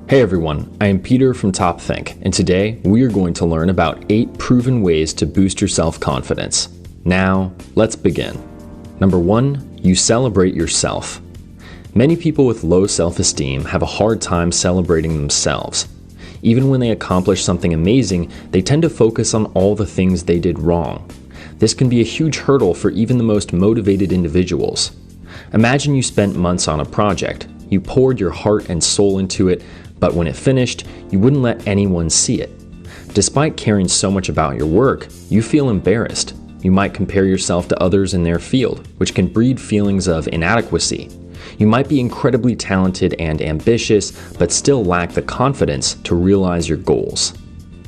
Hey everyone, I am Peter from TopThink, and today we are going to learn about 8 proven ways to boost your self-confidence. Now, let's begin. Number 1, you celebrate yourself. Many people with low self-esteem have a hard time celebrating themselves. Even when they accomplish something amazing, they tend to focus on all the things they did wrong. This can be a huge hurdle for even the most motivated individuals. Imagine you spent months on a project. You poured your heart and soul into it, but when it finished, you wouldn't let anyone see it. Despite caring so much about your work, you feel embarrassed. You might compare yourself to others in their field, which can breed feelings of inadequacy. You might be incredibly talented and ambitious, but still lack the confidence to realize your goals.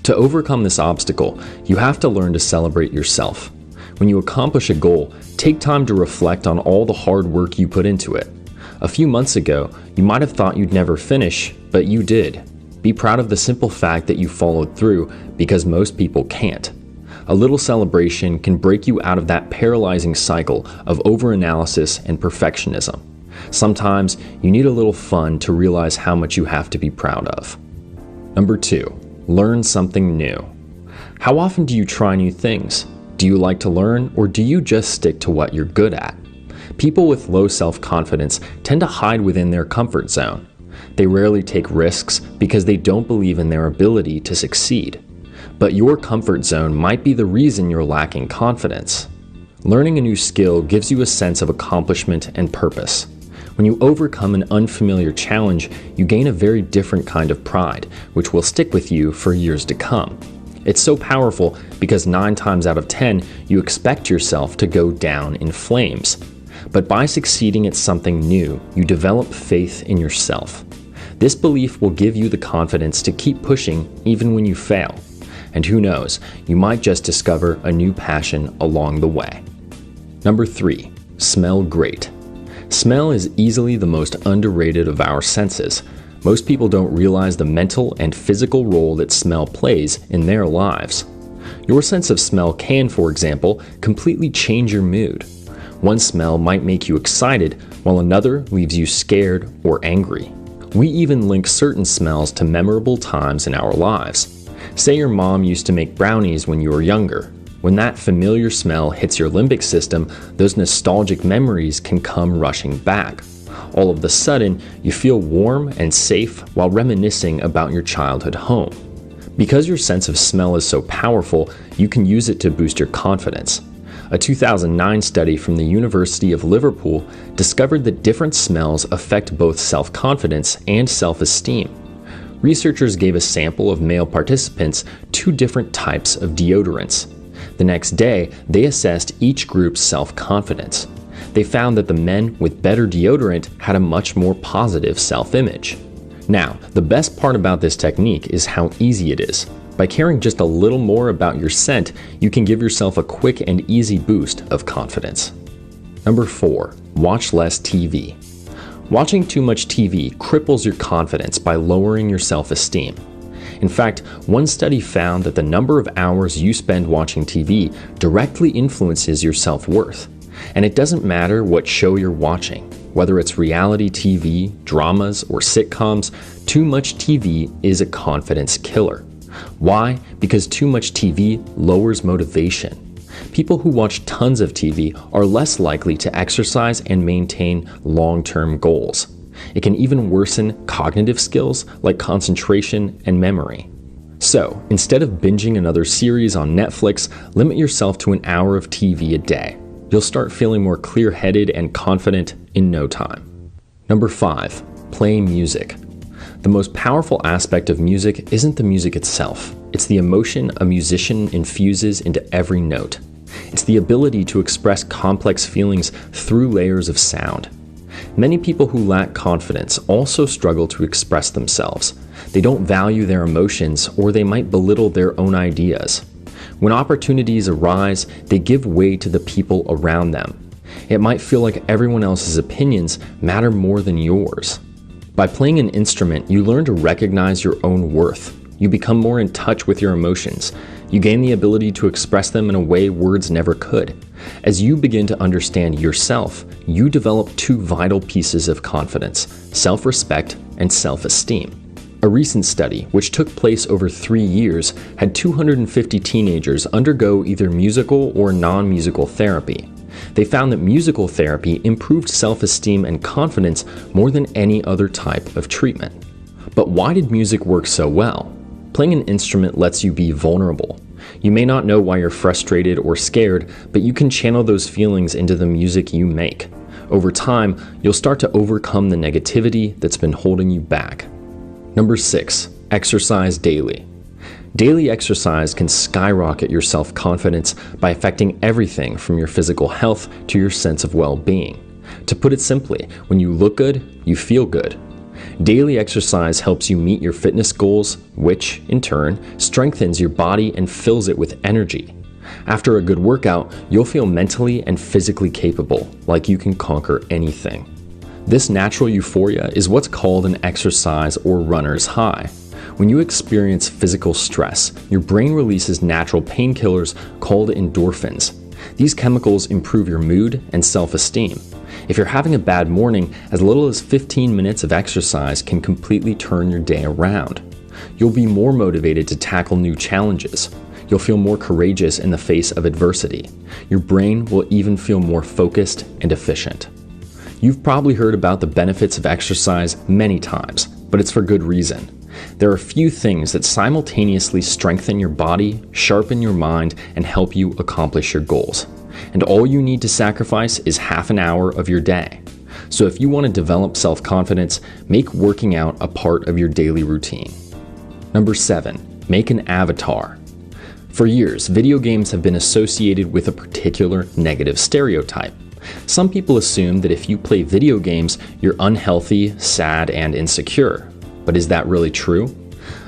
To overcome this obstacle, you have to learn to celebrate yourself. When you accomplish a goal, take time to reflect on all the hard work you put into it. A few months ago, you might have thought you'd never finish, but you did. Be proud of the simple fact that you followed through, because most people can't. A little celebration can break you out of that paralyzing cycle of overanalysis and perfectionism. Sometimes you need a little fun to realize how much you have to be proud of. Number 2, learn something new. How often do you try new things? Do you like to learn, or do you just stick to what you're good at? People with low self-confidence tend to hide within their comfort zone. They rarely take risks because they don't believe in their ability to succeed. But your comfort zone might be the reason you're lacking confidence. Learning a new skill gives you a sense of accomplishment and purpose. When you overcome an unfamiliar challenge, you gain a very different kind of pride, which will stick with you for years to come. It's so powerful because 9 times out of 10, you expect yourself to go down in flames. But by succeeding at something new, you develop faith in yourself. This belief will give you the confidence to keep pushing even when you fail. And who knows, you might just discover a new passion along the way. Number 3, smell great. Smell is easily the most underrated of our senses. Most people don't realize the mental and physical role that smell plays in their lives. Your sense of smell can, for example, completely change your mood. One smell might make you excited, while another leaves you scared or angry. We even link certain smells to memorable times in our lives. Say your mom used to make brownies when you were younger. When that familiar smell hits your limbic system, those nostalgic memories can come rushing back. All of a sudden, you feel warm and safe while reminiscing about your childhood home. Because your sense of smell is so powerful, you can use it to boost your confidence. A 2009 study from the University of Liverpool discovered that different smells affect both self-confidence and self-esteem. Researchers gave a sample of male participants 2 different types of deodorants. The next day, they assessed each group's self-confidence. They found that the men with better deodorant had a much more positive self-image. Now, the best part about this technique is how easy it is. By caring just a little more about your scent, you can give yourself a quick and easy boost of confidence. Number 4, watch less TV. Watching too much TV cripples your confidence by lowering your self-esteem. In fact, one study found that the number of hours you spend watching TV directly influences your self-worth. And it doesn't matter what show you're watching. Whether it's reality TV, dramas, or sitcoms, too much TV is a confidence killer. Why? Because too much TV lowers motivation. People who watch tons of TV are less likely to exercise and maintain long-term goals. It can even worsen cognitive skills like concentration and memory. So, instead of binging another series on Netflix, limit yourself to an hour of TV a day. You'll start feeling more clear-headed and confident in no time. Number 5, play music. The most powerful aspect of music isn't the music itself. It's the emotion a musician infuses into every note. It's the ability to express complex feelings through layers of sound. Many people who lack confidence also struggle to express themselves. They don't value their emotions, or they might belittle their own ideas. When opportunities arise, they give way to the people around them. It might feel like everyone else's opinions matter more than yours. By playing an instrument, you learn to recognize your own worth. You become more in touch with your emotions. You gain the ability to express them in a way words never could. As you begin to understand yourself, you develop 2 vital pieces of confidence: self-respect and self-esteem. A recent study, which took place over 3 years, had 250 teenagers undergo either musical or non-musical therapy. They found that musical therapy improved self-esteem and confidence more than any other type of treatment. But why did music work so well? Playing an instrument lets you be vulnerable. You may not know why you're frustrated or scared, but you can channel those feelings into the music you make. Over time, you'll start to overcome the negativity that's been holding you back. Number 6, exercise daily. Daily exercise can skyrocket your self-confidence by affecting everything from your physical health to your sense of well-being. To put it simply, when you look good, you feel good. Daily exercise helps you meet your fitness goals, which, in turn, strengthens your body and fills it with energy. After a good workout, you'll feel mentally and physically capable, like you can conquer anything. This natural euphoria is what's called an exercise or runner's high. When you experience physical stress, your brain releases natural painkillers called endorphins. These chemicals improve your mood and self-esteem. If you're having a bad morning, as little as 15 minutes of exercise can completely turn your day around. You'll be more motivated to tackle new challenges. You'll feel more courageous in the face of adversity. Your brain will even feel more focused and efficient. You've probably heard about the benefits of exercise many times, but it's for good reason. There are a few things that simultaneously strengthen your body, sharpen your mind, and help you accomplish your goals. And all you need to sacrifice is half an hour of your day. So if you want to develop self-confidence, make working out a part of your daily routine. Number 7, make an avatar. For years, video games have been associated with a particular negative stereotype. Some people assume that if you play video games, you're unhealthy, sad, and insecure. But is that really true?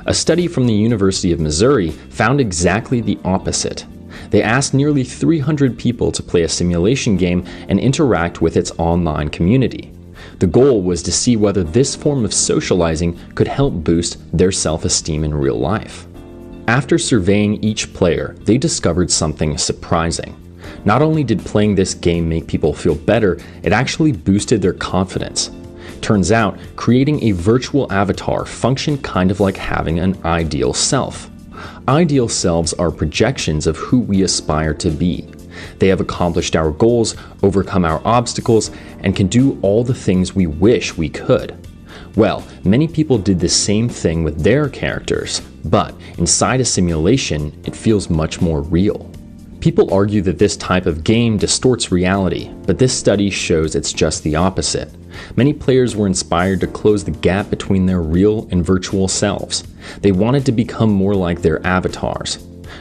A study from the University of Missouri found exactly the opposite. They asked nearly 300 people to play a simulation game and interact with its online community. The goal was to see whether this form of socializing could help boost their self-esteem in real life. After surveying each player, they discovered something surprising. Not only did playing this game make people feel better, it actually boosted their confidence. Turns out, creating a virtual avatar functioned kind of like having an ideal self. Ideal selves are projections of who we aspire to be. They have accomplished our goals, overcome our obstacles, and can do all the things we wish we could. Well, many people did the same thing with their characters, but inside a simulation, it feels much more real. People argue that this type of game distorts reality, but this study shows it's just the opposite. Many players were inspired to close the gap between their real and virtual selves. They wanted to become more like their avatars.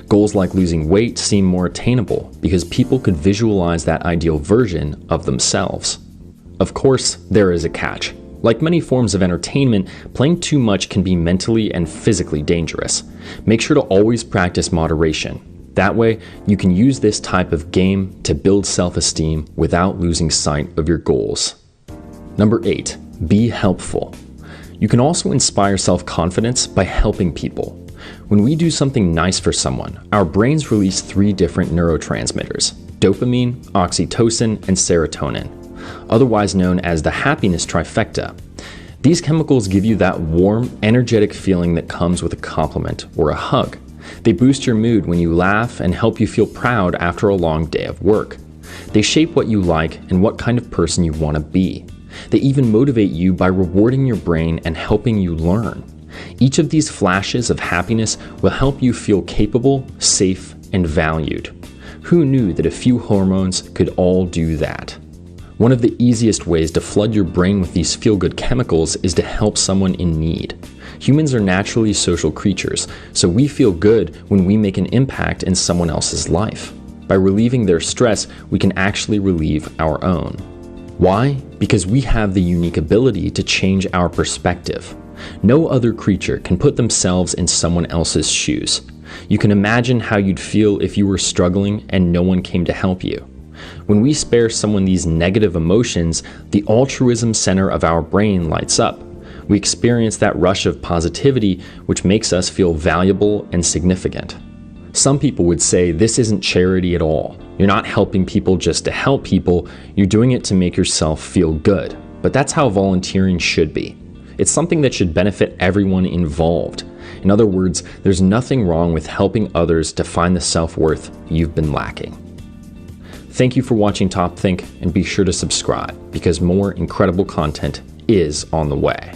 Goals like losing weight seem more attainable because people could visualize that ideal version of themselves. Of course, there is a catch. Like many forms of entertainment, playing too much can be mentally and physically dangerous. Make sure to always practice moderation. That way, you can use this type of game to build self-esteem without losing sight of your goals. Number 8, be helpful. You can also inspire self-confidence by helping people. When we do something nice for someone, our brains release 3 different neurotransmitters: dopamine, oxytocin, and serotonin, otherwise known as the happiness trifecta. These chemicals give you that warm, energetic feeling that comes with a compliment or a hug. They boost your mood when you laugh and help you feel proud after a long day of work. They shape what you like and what kind of person you want to be. They even motivate you by rewarding your brain and helping you learn. Each of these flashes of happiness will help you feel capable, safe, and valued. Who knew that a few hormones could all do that? One of the easiest ways to flood your brain with these feel-good chemicals is to help someone in need. Humans are naturally social creatures, so we feel good when we make an impact in someone else's life. By relieving their stress, we can actually relieve our own. Why? Because we have the unique ability to change our perspective. No other creature can put themselves in someone else's shoes. You can imagine how you'd feel if you were struggling and no one came to help you. When we spare someone these negative emotions, the altruism center of our brain lights up. We experience that rush of positivity, which makes us feel valuable and significant. Some people would say this isn't charity at all. You're not helping people just to help people, you're doing it to make yourself feel good. But that's how volunteering should be. It's something that should benefit everyone involved. In other words, there's nothing wrong with helping others to find the self-worth you've been lacking. Thank you for watching Top Think, and be sure to subscribe because more incredible content is on the way.